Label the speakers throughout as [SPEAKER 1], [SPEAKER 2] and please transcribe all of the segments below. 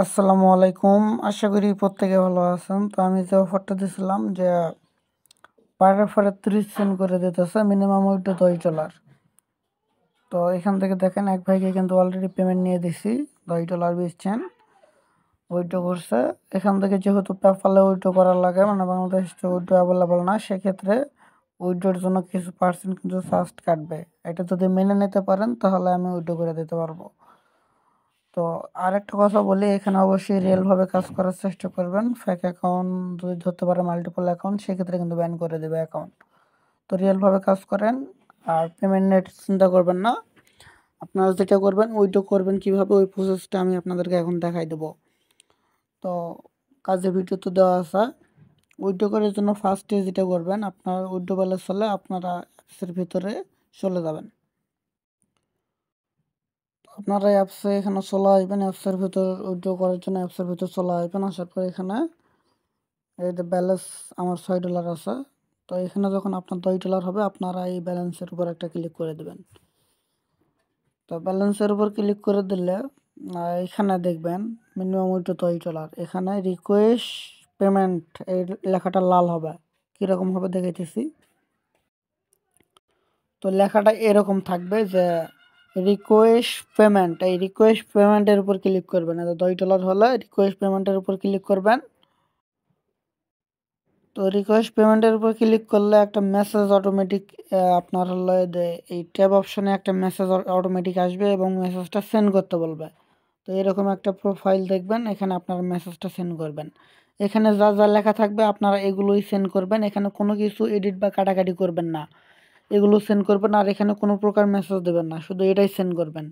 [SPEAKER 1] আসসালামু আলাইকুম। আশা করি প্রত্যেকে ভালো আছেন। তো আমি যে অফারটা দিছিলাম যে পার রেফারে 30 সেন্ট করে দিতেছে, মিনিমাম ওইটা $10। তো এখান থেকে দেখেন এক ভাইকে কিন্তু অলরেডি পেমেন্ট নিয়ে দিছি, $10 20 সেন্ট উইথড্র করছে। এখান থেকে যেহেতু পেপ্যালে উইথড্র করার লাগে, মানে বাংলাদেশে উইথড্র অ্যাভেলেবল না, সেক্ষেত্রে উইথড্রোর জন্য কিছু পার্সেন্ট কিন্তু চার্জ কাটবে। এটা যদি মেনে নিতে পারেন তাহলে আমি উইথড্র করে দিতে পারবো। তো আরেকটা কথা বলি, এখানে অবশ্যই রিয়েলভাবে কাজ করার চেষ্টা করবেন। ফেক অ্যাকাউন্ট যদি ধরতে পারে মাল্টিপল অ্যাকাউন্ট, সেক্ষেত্রে কিন্তু ব্যান করে দেবে অ্যাকাউন্ট। তো রিয়েলভাবে কাজ করেন, আর পেমেন্ট নেট চিন্তা করবেন না। আপনারা যেটা করবেন উইথড্র করবেন কীভাবে, ওই প্রসেসটা আমি আপনাদেরকে এখন দেখাই দেবো। তো কাজের ভিডিও তো দেওয়া আছে। উইথড্র করার জন্য ফার্স্টে যেটা করবেন, আপনার উইথড্র ব্যালেন্স হলে আপনারা অ্যাপসের ভিতরে চলে যাবেন। আপনারা অ্যাপসে এখানে চলে আসবেন, অ্যাপসের ভিতর উইথড্র করার জন্য অ্যাপসের ভিতর চলে আসবেন। আসার পর এখানে এই যে ব্যালেন্স আমার $6 আছে। তো এখানে যখন আপনার $10 হবে, আপনারা এই ব্যালেন্সের উপর একটা ক্লিক করে দেবেন। তো ব্যালেন্সের উপর ক্লিক করে দিলে এখানে দেখবেন মিনিমাম উইথড্র $10। এখানে রিকোয়েস্ট পেমেন্ট এই লেখাটা লাল হবে। কীরকম হবে দেখাইতেছি। তো লেখাটা এরকম থাকবে যে রিকোয়েস্ট পেমেন্ট, এই রিকোয়েস্ট পেমেন্টের উপর ক্লিক করবেন। $10 হলে রিকোয়েস্ট পেমেন্টের উপর ক্লিক করবেন। তো রিকোয়েস্ট পেমেন্টের উপর ক্লিক করলে একটা মেসেজ অটোমেটিক আপনার হলো এই ট্যাব অপশনে একটা মেসেজ অটোমেটিক আসবে এবং মেসেজটা সেন্ড করতে বলবে। তো এরকম একটা প্রোফাইল দেখবেন, এখানে আপনারা মেসেজটা সেন্ড করবেন। এখানে যা যা লেখা থাকবে আপনারা এগুলোই সেন্ড করবেন। এখানে কোনো কিছু এডিট বা কাটাকাটি করবেন না, এগুলো সেন্ড করবেন। আর এখানে কোনো প্রকার মেসেজ দেবেন না, শুধু এটাই সেন্ড করবেন।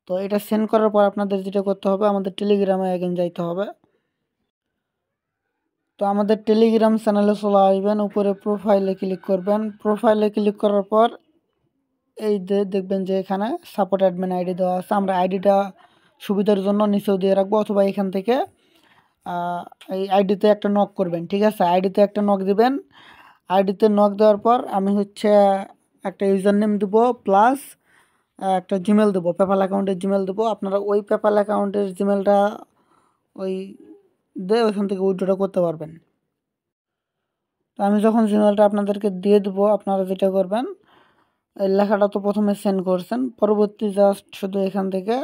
[SPEAKER 1] তো এটা সেন্ড করার পর আপনাদের যেটা করতে হবে, আমাদের টেলিগ্রামে একদিন যাইতে হবে। তো আমাদের টেলিগ্রাম চ্যানেলে চলে আসবেন, উপরে প্রোফাইলে ক্লিক করবেন। প্রোফাইলে ক্লিক করার পর এই যে দেখবেন যে এখানে সাপোর্ট অ্যাডমিন আইডি দেওয়া আছে। আমরা আইডিটা সুবিধার জন্য নিচেও দিয়ে রাখবো, অথবা এখান থেকে এই আইডিতে একটা নক করবেন। ঠিক আছে, আইডিতে একটা নক দিবেন। আইডিতে নক দেওয়ার পর আমি একটা ইউজার নেম দেবো, প্লাস একটা জিমেল দেবো, পেপ্যাল অ্যাকাউন্টের জিমেল দেবো। আপনারা ওই পেপ্যাল অ্যাকাউন্টের জিমেলটা ওই ওইখান থেকে উইথড্রটা করতে পারবেন। তো আমি যখন জিমেলটা আপনাদেরকে দিয়ে দেবো, আপনারা যেটা করবেন, এই লেখাটা তো প্রথমে সেন্ড করছেন, পরবর্তী জাস্ট শুধু এখান থেকে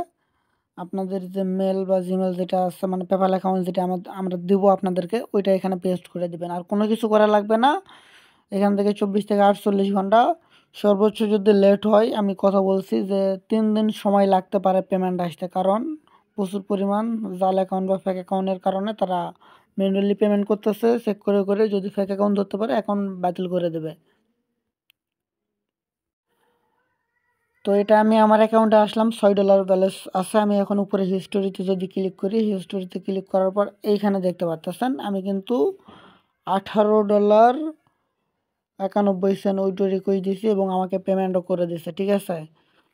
[SPEAKER 1] আপনাদের যে মেল বা জিমেল যেটা আছে, মানে পেপ্যাল অ্যাকাউন্ট যেটা আমরা দেবো আপনাদেরকে, ওইটা এখানে পেস্ট করে দিবেন। আর কোনো কিছু করা লাগবে না। এখান থেকে 24 থেকে 48 ঘন্টা, সর্বোচ্চ যদি লেট হয়, আমি কথা বলছি যে 3 দিন সময় লাগতে পারে পেমেন্ট আসতে, কারণ প্রচুর পরিমাণ জাল অ্যাকাউন্ট বা ফেক অ্যাকাউন্টের কারণে তারা ম্যানুয়ালি পেমেন্ট করতেছে। চেক করে করে যদি ফেক অ্যাকাউন্ট ধরতে পারে, অ্যাকাউন্ট বাতিল করে দেবে। তো এটা আমি আমার অ্যাকাউন্টে আসলাম, $6 ব্যালেন্স আছে। আমি এখন উপরে হিস্টোরিতে যদি ক্লিক করি, হিস্টোরিতে ক্লিক করার পর এইখানে দেখতে পাচ্ছেন আমি কিন্তু $18.91 উইথড্র রিকোয়েস্ট দিয়েছি এবং আমাকে পেমেন্টও করে দিয়েছে। ঠিক আছে,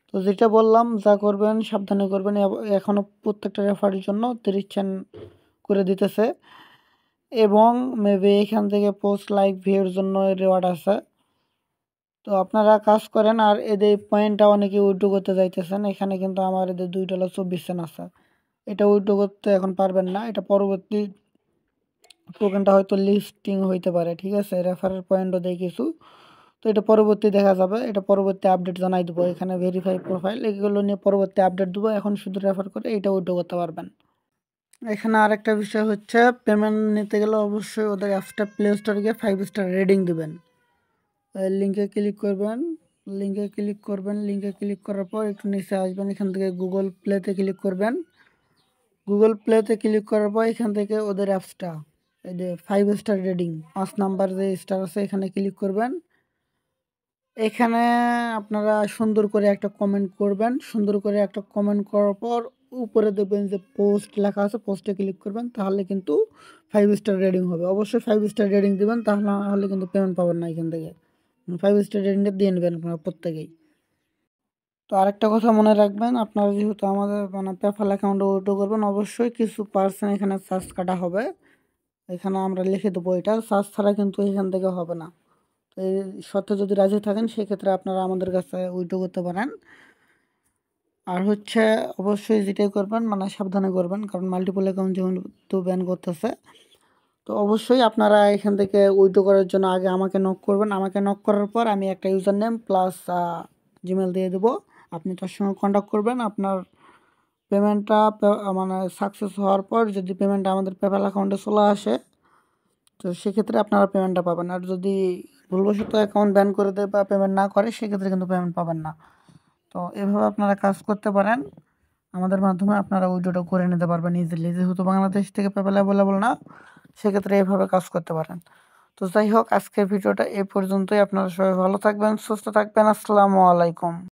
[SPEAKER 1] তো যেটা বললাম যা করবেন সাবধানে করবেন। এখনও প্রত্যেকটা রেফারের জন্য 30 সেন্ট করে দিতেছে, এবং মেবি এখান থেকে পোস্ট লাইক ভিউর জন্য রিওয়ার্ড আছে। তো আপনারা কাজ করেন, আর এদের পয়েন্টটা অনেকে উইথড্র করতে যাইতেছেন। এখানে কিন্তু আমার এদের $2.24 আছে। এটা উইথড্র করতে এখন পারবেন না, এটা পরবর্তী টোকেনটা হয়তো লিস্টিং হইতে পারে। ঠিক আছে, রেফারের পয়েন্টও দেয় কিছু। তো এটা পরবর্তী দেখা যাবে, এটা পরবর্তী আপডেট জানাই দেবো। এখানে ভেরিফাই প্রোফাইল এগুলো নিয়ে পরবর্তী আপডেট দেবো। এখন শুধু রেফার করে এটা উইথড্র করতে পারবেন। এখানে আরেকটা বিষয় হচ্ছে, পেমেন্ট নিতে গেলে অবশ্যই ওদের অ্যাপসটা প্লে স্টোরে গিয়ে 5 স্টার রেটিং দেবেন। লিঙ্কে ক্লিক করবেন, লিঙ্কে ক্লিক করার পর একটু নিচে আসবেন, এখান থেকে গুগল প্লেতে ক্লিক করবেন। গুগল প্লেতে ক্লিক করার পর এখান থেকে ওদের অ্যাপসটা, এই যে 5 স্টার রেটিং 5 নাম্বার যে স্টার আছে, এখানে ক্লিক করবেন। এখানে আপনারা সুন্দর করে একটা কমেন্ট করবেন। সুন্দর করে একটা কমেন্ট করার পর উপরে দেখবেন যে পোস্ট লেখা আছে, পোস্টে ক্লিক করবেন, তাহলে কিন্তু 5 স্টার রেটিং হবে। অবশ্যই 5 স্টার রেটিং দেবেন, তাহলে হলে কিন্তু পেমেন্ট পাবেন না এখান থেকে। 5 স্টার রেটিংটা দিয়ে নেবেন আপনারা প্রত্যেকেই। তো আরেকটা কথা মনে রাখবেন, আপনারা যেহেতু আমাদের মানে পেপ্যাল অ্যাকাউন্টে উইথড্র করবেন, অবশ্যই কিছু পার্সেন্ট এখানে চার্জ কাটা হবে। এখানে আমরা লিখে দেবো, এটা চার্জ ছাড়া কিন্তু এখান থেকে হবে না। তো এই শর্তে যদি রাজি থাকেন, সেক্ষেত্রে আপনারা আমাদের কাছে উইথড্র করতে পারেন। আর হচ্ছে অবশ্যই যেটাই করবেন মানে সাবধানে করবেন, কারণ মাল্টিপল অ্যাকাউন্ট যেহেতু ব্যান করতেছে। তো অবশ্যই আপনারা এখান থেকে উইথড্র করার জন্য আগে আমাকে নক করবেন। আমাকে নক করার পর আমি একটা ইউজার নেম প্লাস জিমেল দিয়ে দেবো। আপনি তার সঙ্গে কন্ট্যাক্ট করবেন। আপনার পেমেন্টটা মানে সাকসেস হওয়ার পর যদি পেমেন্টটা আমাদের পেপ্যাল অ্যাকাউন্টে চলে আসে, তো সেক্ষেত্রে আপনারা পেমেন্টটা পাবেন। আর যদি ভুলবশত অ্যাকাউন্ট ব্যান করে দেয় বা পেমেন্ট না করে, সেক্ষেত্রে কিন্তু পেমেন্ট পাবেন না। তো এভাবে আপনারা কাজ করতে পারেন। আমাদের মাধ্যমে আপনারা উইথড্রটা করে নিতে পারবেন ইজিলি। যেহেতু বাংলাদেশ থেকে পেপ্যাল অ্যাভেলেবল না, সেক্ষেত্রে এভাবে কাজ করতে পারেন। তো যাই হোক, আজকের ভিডিওটা এই পর্যন্তই। আপনারা সবাই ভালো থাকবেন, সুস্থ থাকবেন। আসসালামু আলাইকুম।